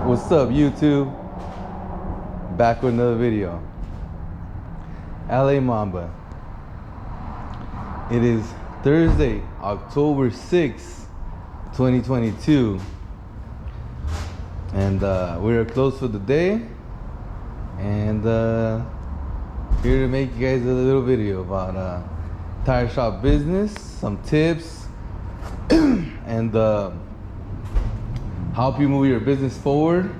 What's up, YouTube? Back with another video. LA Mamba. It is Thursday, October 6th, 2022. And we're closed for the day. And here to make you guys a little video about tire shop business, some tips, and help you move your business forward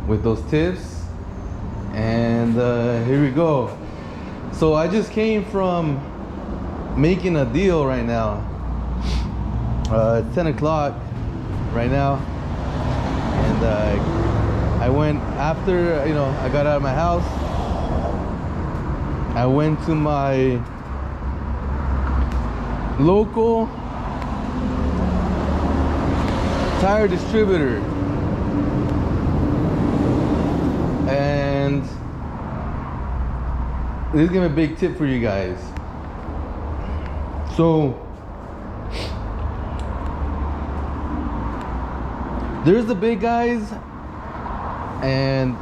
with those tips. And here we go. So I just came from making a deal right now. It's 10 o'clock right now, and I went after I got out of my house. I went to my local tire distributor, and this is gonna be a big tip for you guys. So there's the big guys, and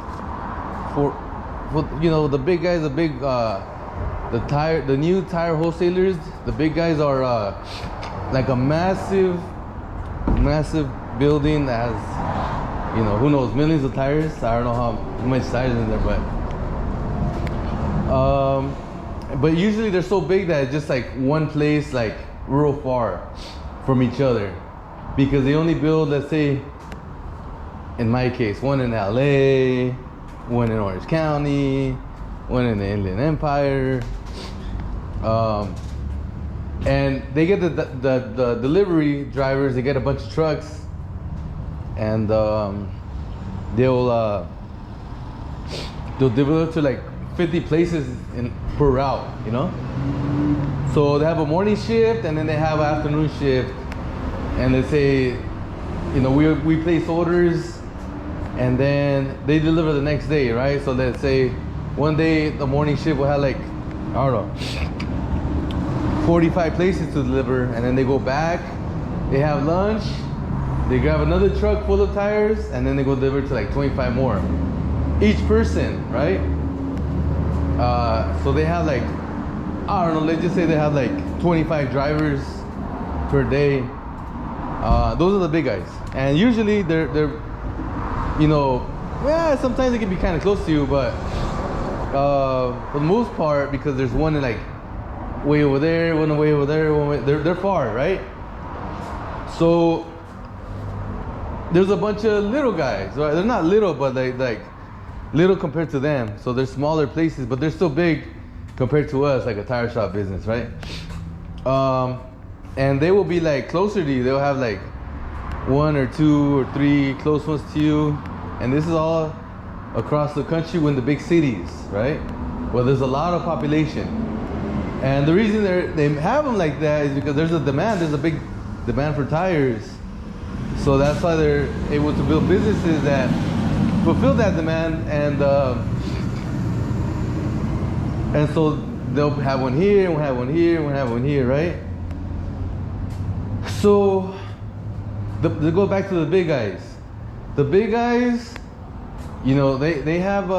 for the big guys, the new tire wholesalers, the big guys are like a massive building that has, who knows, millions of tires. I don't know how much tires in there, but usually they're so big that it's just like one place, like real far from each other, because they only build, let's say, in my case, one in LA, one in Orange County, one in the Inland Empire, and they get the delivery drivers. They get a bunch of trucks, and they'll deliver to like 50 places per route, So they have a morning shift, and then they have an afternoon shift, and they say, we place orders, and then they deliver the next day, right? So let's say one day the morning shift will have like, I don't know, 45 places to deliver, and then they go back, they have lunch, they grab another truck full of tires, and then they go deliver to like 25 more each person, right? So they have like, I don't know, let's just say they have like 25 drivers per day. Those are the big guys, and usually they're sometimes they can be kind of close to you, but for the most part, because there's one in like way over there, one way over there, they're far, right? So there's a bunch of little guys, right? They're not little, but like little compared to them. So they're smaller places, but they're still big compared to us, like a tire shop business, right? And they will be like closer to you. They'll have like 1 or 2 or 3 close ones to you, and this is all across the country in the big cities, right? Well, there's a lot of population, and the reason they have them like that is because there's a demand. There's a big demand for tires, so that's why they're able to build businesses that fulfill that demand, and so they'll have one here, and we'll have one here, and we'll have one here, right? So they go back to the big guys. The big guys, they have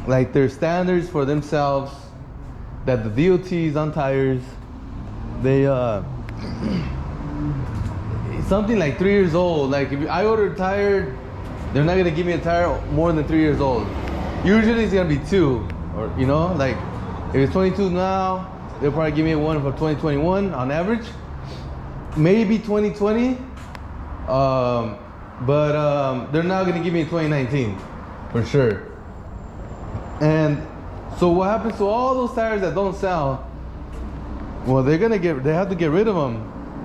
like their standards for themselves, that the DOTs on tires, they something like 3 years old. Like if I order a tire, they're not gonna give me a tire more than 3 years old. Usually it's gonna be 2, or like if it's 22 now, they'll probably give me one for 2021 on average, maybe 2020, but they're not gonna give me 2019 for sure. And so what happens to all those tires that don't sell? Well, they have to get rid of them,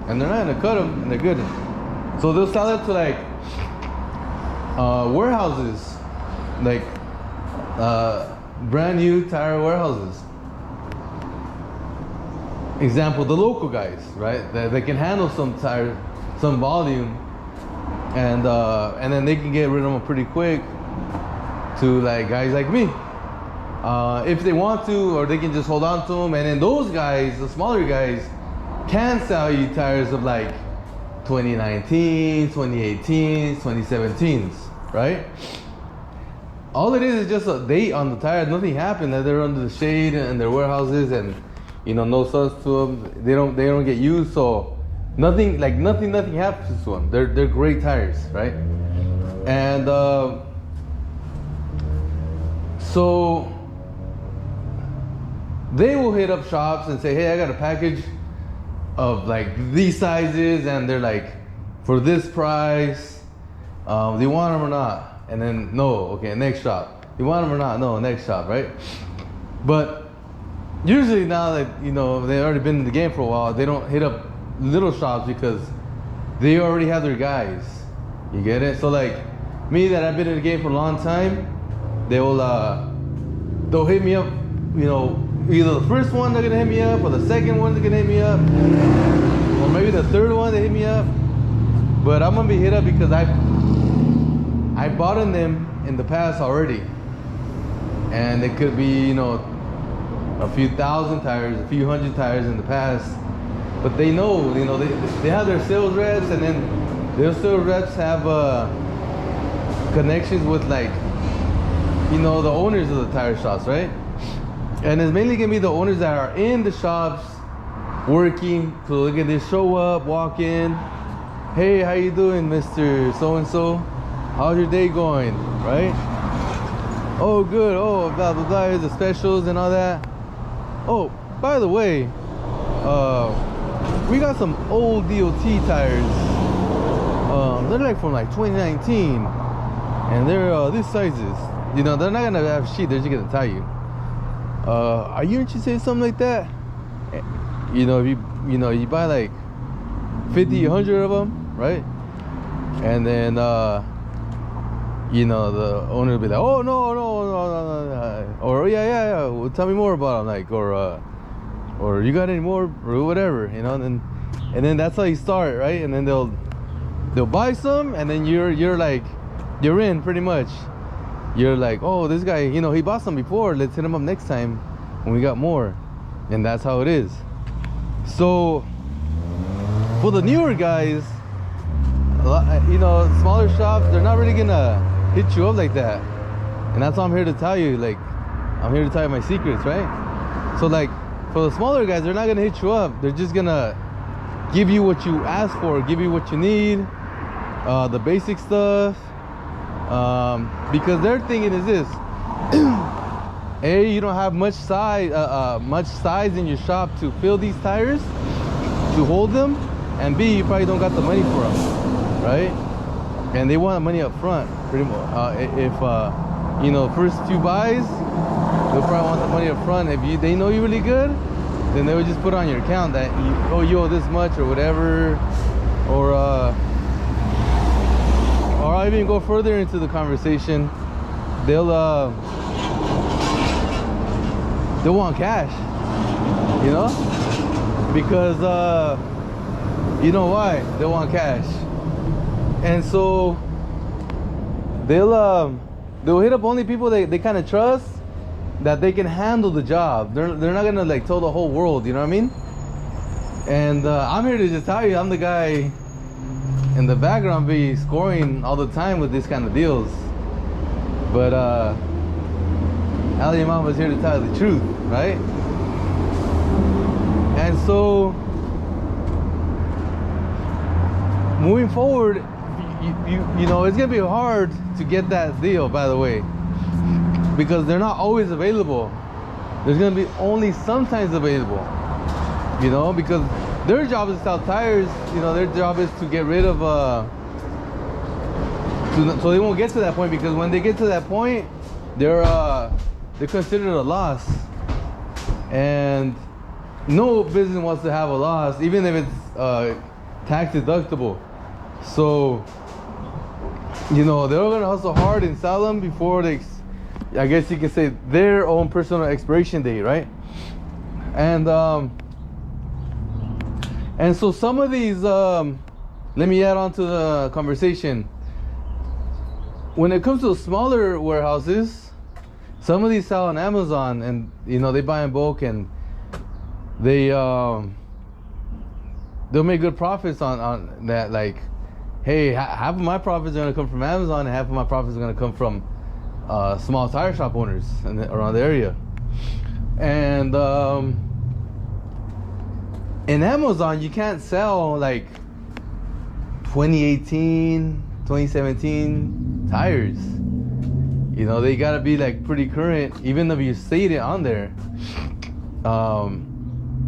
and they're not gonna cut them, and they're good. So they'll sell it to like warehouses, like brand new tire warehouses. Example, the local guys, right? They can handle some volume, and then they can get rid of them pretty quick to like guys like me, if they want to, or they can just hold on to them. And then those guys, the smaller guys, can sell you tires of like 2019, 2018, 2017s, right? All it is just a date on the tires. Nothing happened. That they're under the shade in their warehouses, and no suns to them. They don't get used, so nothing happens to them. They're great tires, right? And so they will hit up shops and say, hey, I got a package of like these sizes, and they're like, for this price, do you want them or not? And then, no, okay, next shop. You want them or not? No, next shop, right? But usually now that, they've already been in the game for a while, they don't hit up little shops because they already have their guys. You get it? So like me, that I've been in the game for a long time, they'll hit me up, either the first one they're gonna hit me up, or the second one they're gonna hit me up, or maybe the third one they hit me up. But I'm gonna be hit up because I bought in them in the past already, and it could be a few thousand tires, a few hundred tires in the past. But they know, they have their sales reps, and then their sales reps have connections with the owners of the tire shops, right? And it's mainly gonna be the owners that are in the shops working. So they're gonna show up, walk in, hey, how you doing, Mr. So-and-so? How's your day going, right? Oh, good. Oh, blah, blah, blah, here's the specials and all that. Oh, by the way, we got some old DOT tires. They're like from 2019, and they're these sizes. They're not gonna have shit. They're just gonna tell you. Are you interested in something like that? If you buy like 50, 100 of them, right? And then the owner will be like, oh no, or yeah, well, tell me more about them, or you got any more, or whatever, and then that's how you start, right? And then they'll buy some, and then you're in pretty much. You're like, oh, this guy, he bought some before, let's hit him up next time when we got more. And that's how it is. So for the newer guys, smaller shops, they're not really gonna hit you up like that. And that's what I'm here to tell you. I'm here to tell you my secrets, right? So for the smaller guys, they're not gonna hit you up. They're just gonna give you what you ask for, give you what you need, the basic stuff. Because their thinking is this: A, you don't have much size in your shop to fill these tires, to hold them, and B, you probably don't got the money for them, right? And they want the money up front, pretty much. If first few buys, they'll probably want the money up front. If they know you're really good, then they would just put on your account that you owe this much or whatever, or I'll even go further into the conversation. They'll want cash, because you know why? They want cash. And so they'll hit up only people they kind of trust, that they can handle the job. They're not gonna tell the whole world, you know what I mean? And I'm here to just tell you, I'm the guy in the background be scoring all the time with this kind of deals. But Ali and Mamba's here to tell you the truth, right? And so moving forward, it's gonna be hard to get that deal, by the way, because they're not always available. There's gonna be only sometimes available, because their job is to sell tires. Their job is to get rid of so they won't get to that point, because when they get to that point, they're considered a loss, and no business wants to have a loss, even if it's tax deductible. So they're gonna hustle hard and sell them before I guess you can say, their own personal expiration date, right? And so some of these, let me add on to the conversation. When it comes to smaller warehouses, some of these sell on Amazon, and they buy in bulk, and they they'll make good profits on that. Like, hey, half of my profits are gonna come from Amazon, and half of my profits are gonna come from small tire shop owners around the area. And in Amazon, you can't sell like 2018, 2017 tires. You know, they gotta be like pretty current, even if you state it on there.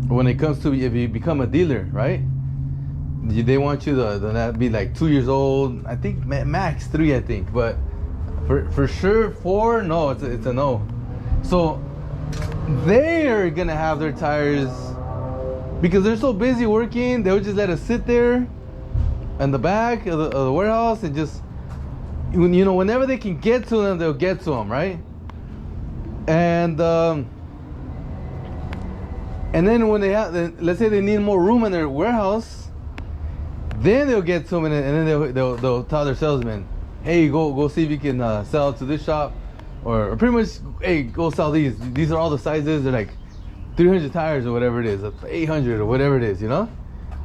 When it comes to if you become a dealer, right? They want you to be like 2 years old. I think max 3, I think, but for sure 4, no, it's a no. So they're gonna have their tires, because they're so busy working, they'll just let us sit there in the back of the warehouse, and just, you know, whenever they can get to them, they'll get to them, right? And then when they have, let's say they need more room in their warehouse, then they'll get to them, and then they'll tell their salesman, hey, go see if you can sell to this shop, or pretty much, hey, go sell these. These are all the sizes. They're like 300 tires or whatever it is, 800 or whatever it is, you know?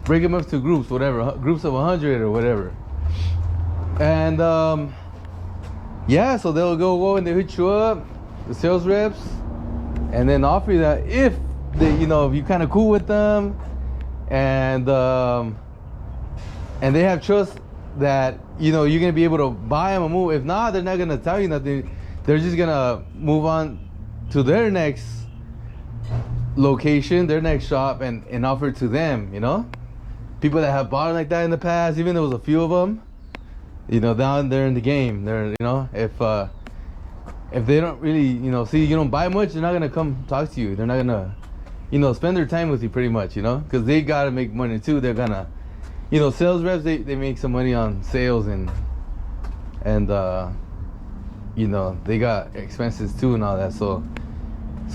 Break them up to groups, whatever, groups of 100 or whatever. And yeah, so they'll go and they hit you up, the sales reps, and then offer you that if they, you know, if you're kind of cool with them, and they have trust that, you know, you're gonna be able to buy them and move. If not, they're not gonna tell you nothing. They're just gonna move on to their next location, their next shop, and offer it to them, you know? People that have bought it like that in the past, even there was a few of them, you know, down there in the game. They're, you know, if they don't really, you know, see you don't buy much, they're not gonna come talk to you. They're not gonna, you know, spend their time with you pretty much, you know, because they gotta make money too. They're gonna, you know, sales reps, they make some money on sales, and you know, they got expenses too and all that. So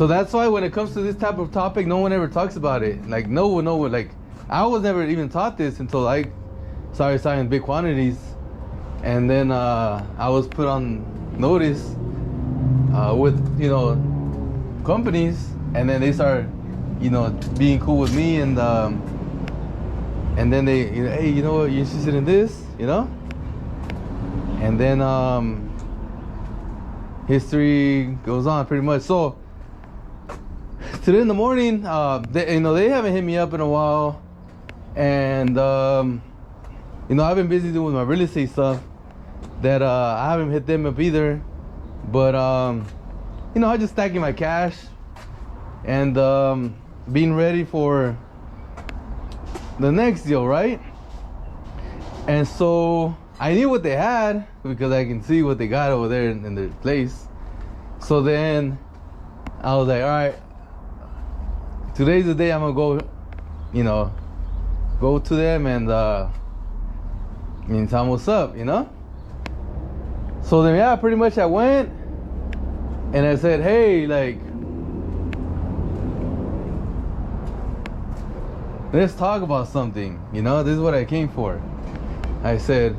that's why when it comes to this type of topic, no one ever talks about it. Like no one, like I was never even taught this until I started selling big quantities, and then I was put on notice with, you know, companies, and then they start, you know, being cool with me, and then they, you know, hey, you know what, you interested in this, you know? And then history goes on pretty much. So today in the morning, they, you know, they haven't hit me up in a while, and you know, I've been busy doing my real estate stuff that I haven't hit them up either. But you know, I just stacking my cash and being ready for the next deal, right? And so I knew what they had because I can see what they got over there in their place. So then I was like, all right, today's the day I'm gonna go, you know, go to them and tell them what's up, you know? So then, yeah, pretty much I went and I said, hey, like, let's talk about something, you know? This is what I came for. I said,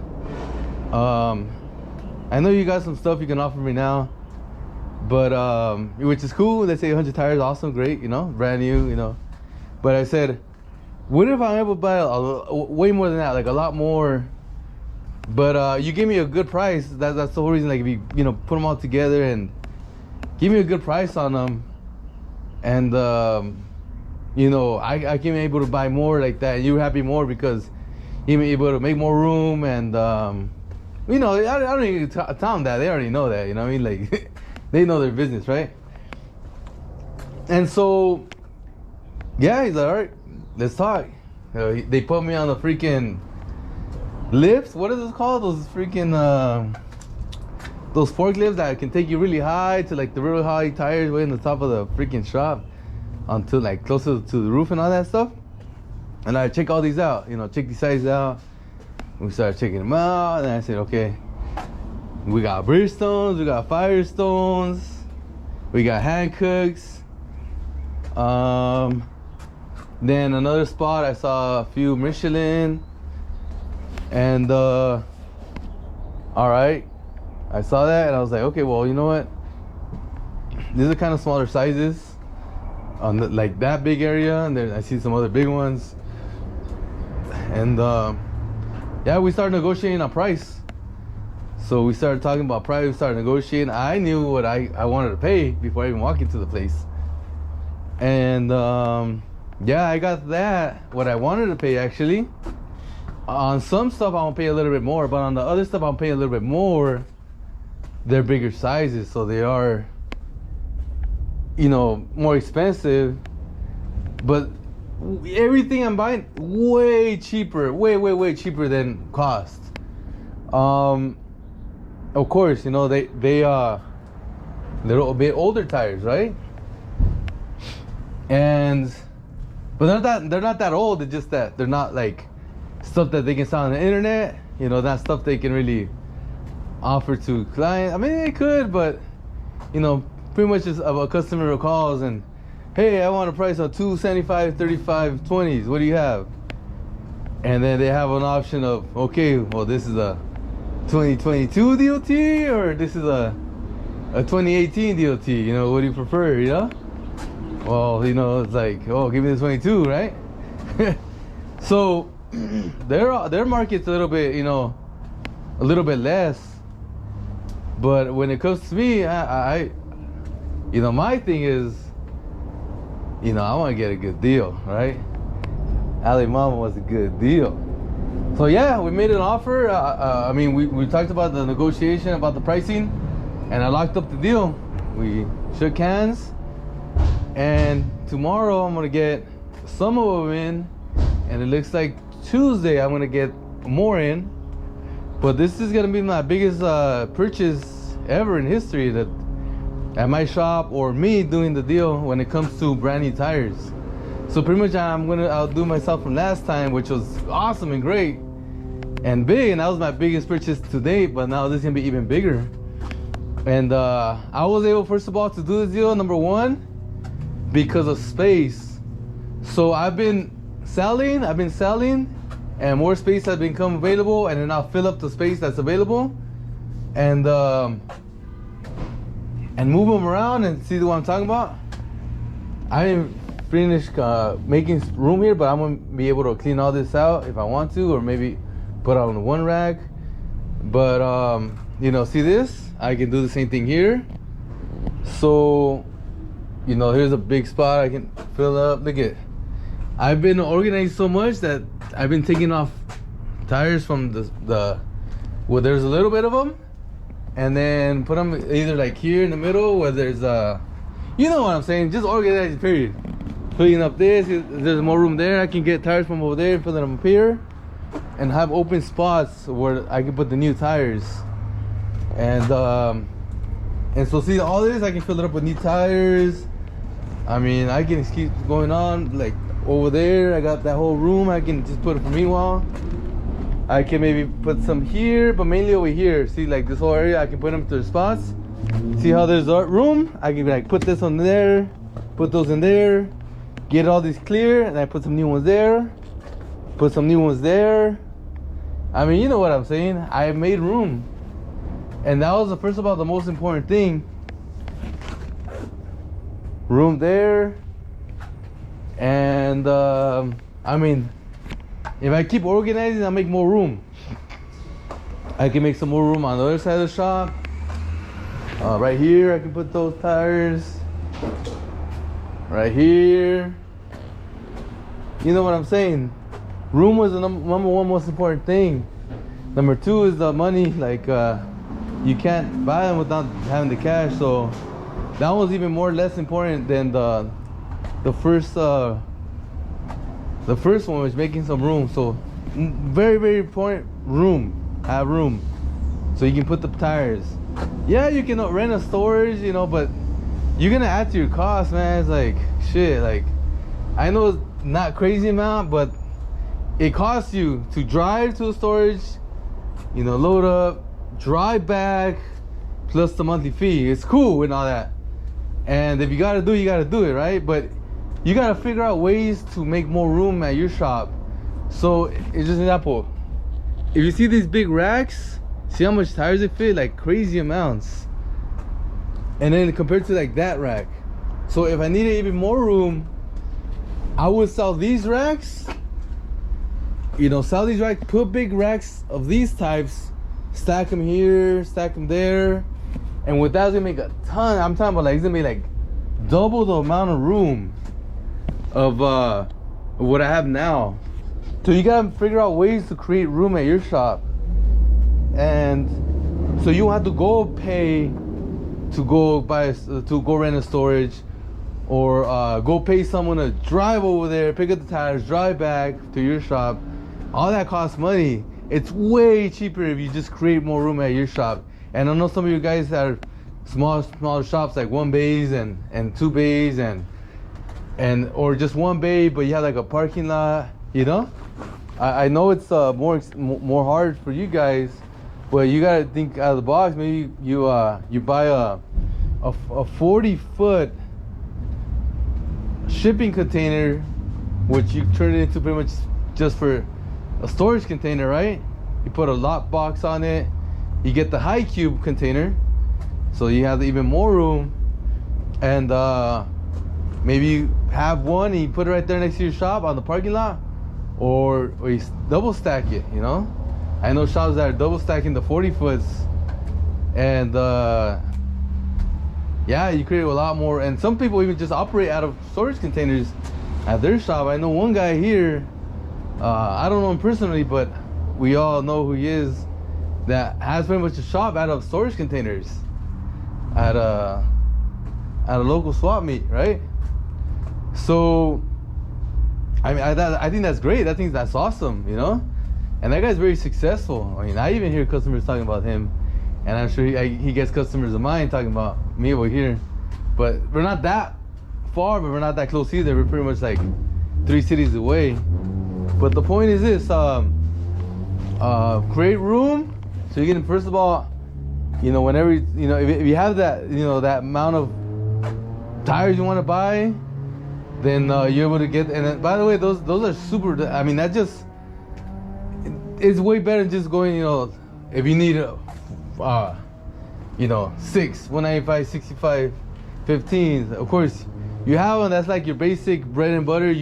I know you got some stuff you can offer me now, but which is cool. Let's say 100 tires, awesome, great, you know, brand new, you know. But I said, what if I'm able to buy way more than that, like a lot more, but you give me a good price? That's the whole reason. Like, if you know, put them all together and give me a good price on them, and you know, I can be able to buy more like that, and you're happy more because you're able to make more room, and you know, I don't need to tell them that. They already know that, you know what I mean? Like, they know their business, right? And so, yeah, he's like, all right, let's talk. They put me on the freaking lifts. What is this called? Those freaking those forklifts that can take you really high to like the real high tires way in the top of the freaking shop, until like closer to the roof and all that stuff. And I check all these out, you know, check these sizes out. We started checking them out, and I said, okay, we got Bridgestones, we got Firestones, we got Hancooks. Then another spot, I saw a few Michelin, and all right, I saw that, and I was like, okay, well, you know what? These are kind of smaller sizes on like that big area, and then I see some other big ones. And yeah, we started negotiating on price. So we started talking about price, we started negotiating. I knew what I wanted to pay before I even walked into the place. And yeah, I got that, what I wanted to pay actually. On some stuff I'm gonna pay a little bit more, but on the other stuff I'm paying a little bit more. They're bigger sizes, so they are, you know, more expensive. But everything I'm buying way cheaper, way cheaper than cost. Of course, you know, they little bit older tires, right? And but they're not that old. It's just that they're not like stuff that they can sell on the internet. You know, that stuff they can really offer to clients. I mean, they could, but you know, pretty much just a customer calls and, hey, I want a price on 275, 35, 20s. What do you have? And then they have an option of, okay, well, this is a 2022 DOT or this is a 2018 DOT. You know, what do you prefer? You know? Well, you know, it's like, oh, give me the 22, right? So their market's a little bit, you know, a little bit less. But when it comes to me, I you know, my thing is, you know, I want to get a good deal, right? Mamba was a good deal. So yeah, we made an offer. I mean, we talked about the negotiation, about the pricing, and I locked up the deal. We shook hands, and tomorrow I'm gonna get some of them in, and it looks like Tuesday I'm gonna get more in. But this is gonna be my biggest purchase ever in history, that at my shop or me doing the deal when it comes to brand new tires. So pretty much I'm gonna outdo myself from last time, which was awesome and great and big, and that was my biggest purchase to date. But now this is gonna be even bigger. And I was able, first of all, to do this deal, number one, because of space. So I've been selling, and more space has become available, and then I'll fill up the space that's available, and move them around and see what I'm talking about. I didn't finish making room here, but I'm gonna be able to clean all this out if I want to, or maybe put on one rack. But you know, see this? I can do the same thing here. So, you know, here's a big spot I can fill up. Look at, I've been organized so much that I've been taking off tires from the well, there's a little bit of them, and then put them either like here in the middle where there's you know what I'm saying, just organized, period. Filling up this, there's more room there. I can get tires from over there, fill them up here, and have open spots where I can put the new tires. And so see all this, I can fill it up with new tires. I mean, I can keep going on. Like over there, I got that whole room I can just put it for meanwhile. I can maybe put some here, but mainly over here. See, like this whole area, I can put them to their spots. See how there's room? I can like put this on there, put those in there, get all these clear, and I put some new ones there, put some new ones there. I mean, you know what I'm saying? I made room. And that was, first of all, the most important thing. Room there. And I mean, if I keep organizing, I'll make more room. I can make some more room on the other side of the shop. Right here, I can put those tires. Right here. You know what I'm saying? Room was the number one most important thing. Number two is the money. Like, you can't buy them without having the cash. So that was even less important than the first one, was making some room. So very important, room. Have room so you can put the tires. Yeah, you can rent a storage, you know, but you're gonna add to your cost, man. It's like shit. Like, I know it's not crazy amount, but it costs you to drive to a storage, you know, load up, drive back, plus the monthly fee. It's cool and all that. And if you gotta do it, you gotta do it, right? But you gotta figure out ways to make more room at your shop. So it's just an example. If you see these big racks, see how much tires it fit? Like crazy amounts. And then compared to like that rack. So if I needed even more room, I would sell these racks sell these racks, put big racks of these types, stack them here, stack them there, and with that, it's gonna make a ton. I'm talking about like it's gonna be like double the amount of room of what I have now. So you gotta figure out ways to create room at your shop, and so you don't have to go pay to go rent a storage, or go pay someone to drive over there, pick up the tires, drive back to your shop. All that costs money. It's way cheaper if you just create more room at your shop. And I know some of you guys that are smaller shops, like 1 bays and 2 bays and or just 1 bay, but you have like a parking lot. I know it's more hard for you guys, but you gotta think out of the box. Maybe you buy a 40-foot shipping container, which you turn it into pretty much just for a storage container, right? You put a lock box on it. You get the high cube container, so you have even more room. And maybe you have one and you put it right there next to your shop on the parking lot, or you double stack it. I know shops that are double stacking the 40-foots, and yeah, you create a lot more. And some people even just operate out of storage containers at their shop. I know one guy here, I don't know him personally, but we all know who he is, that has pretty much a shop out of storage containers at a local swap meet, right? So I think that's great. That's awesome, and that guy's very successful. I even hear customers talking about him, and I'm sure he gets customers of mine talking about me over here. But we're not that far, but we're not that close either. We're pretty much like 3 cities away. But the point is this: create room. So you can, first of all, whenever if you have that that amount of tires you want to buy, then you're able to get. And then, by the way, those are super. That just, it's way better than just going. If you need 6 195 65 15s, of course you have one that's like your basic bread and butter.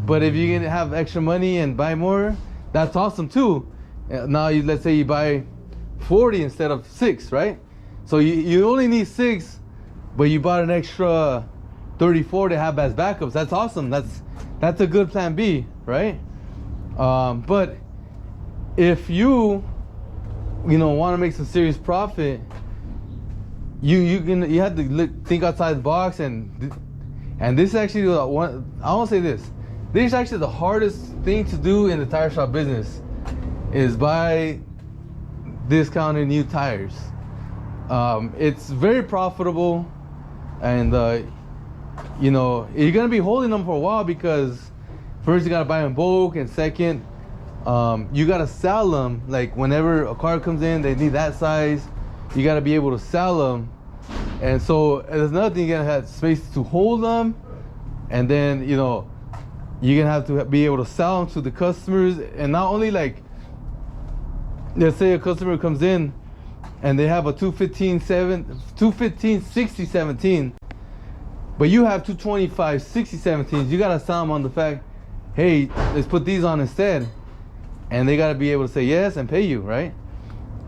But if you can have extra money and buy more, that's awesome too. Now let's say you buy 40 instead of 6, right? So you only need 6, but you bought an extra 34 to have as backups. That's awesome. That's a good plan B, right? But if you want to make some serious profit, you have to think outside the box, and this is actually one. I want to say this. This is actually the hardest thing to do in the tire shop business, is buy discounted new tires. It's very profitable, and you're gonna be holding them for a while, because first you gotta buy them in bulk, and second, you gotta sell them. Like whenever a car comes in, they need that size, you gotta be able to sell them. And so there's another thing, you gotta have space to hold them, and then you're gonna have to be able to sell them to the customers. And not only, like, let's say a customer comes in and they have a 215 60 17, but you have 225 60 17s. You gotta sell them on the fact, hey, let's put these on instead, and they gotta be able to say yes and pay you, right?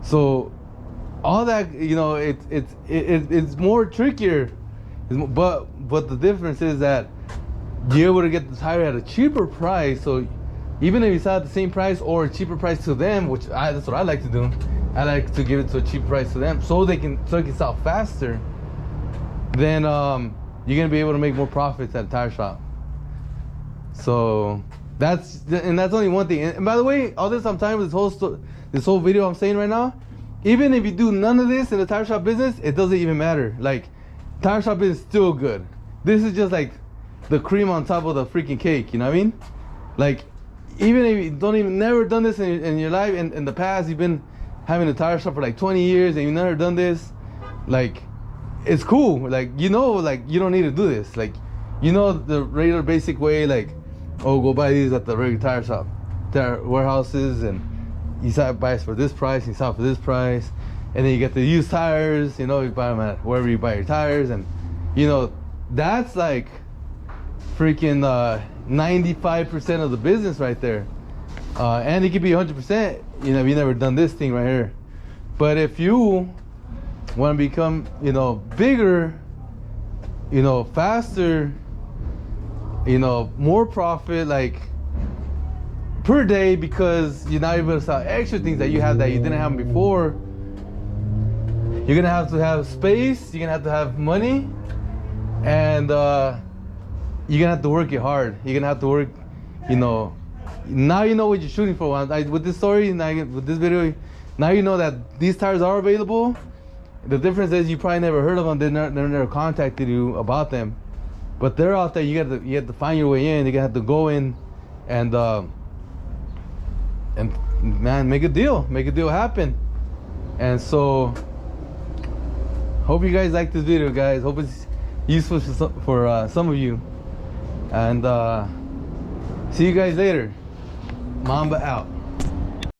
So all that, it's more trickier, but the difference is that you're able to get the tire at a cheaper price. So even if you sell at the same price or a cheaper price to them, that's what I like to do. I like to give it to a cheap price to them, so it can sell faster. Then you're gonna be able to make more profits at a tire shop. So that's only one thing. And by the way, all this I'm talking about, this whole video I'm saying right now, even if you do none of this in the tire shop business, it doesn't even matter. Like, tire shop is still good. This is just like the cream on top of the freaking cake, you know what I mean? Like, even if you never done this in your life, in the past, you've been having a tire shop for like 20 years and you've never done this, like, it's cool. Like, like, you don't need to do this. Like, the regular basic way, like, oh, go buy these at the regular tire shop, tire warehouses, and you buy it for this price, you sell it for this price, and then you get the used tires, you buy them at wherever you buy your tires, and that's like freaking 95% of the business right there. And it could be 100%, you know, if you've never done this thing right here. But if you want to become, you know, bigger, you know, faster, you know, more profit, like per day, because you're not able to sell extra things that you have that you didn't have before, you're gonna have to have space, you're gonna have to have money, and you're gonna have to work it hard. You're gonna have to work, you know, now you know what you're shooting for. With this story, with this video, now you know that these tires are available. The difference is you probably never heard of them. They never contacted you about them, but they're out there. You have to find your way in. You're gonna have to go in, and man, make a deal happen. And so, hope you guys like this video, guys. Hope it's useful for some of you. And see you guys later. Mamba out.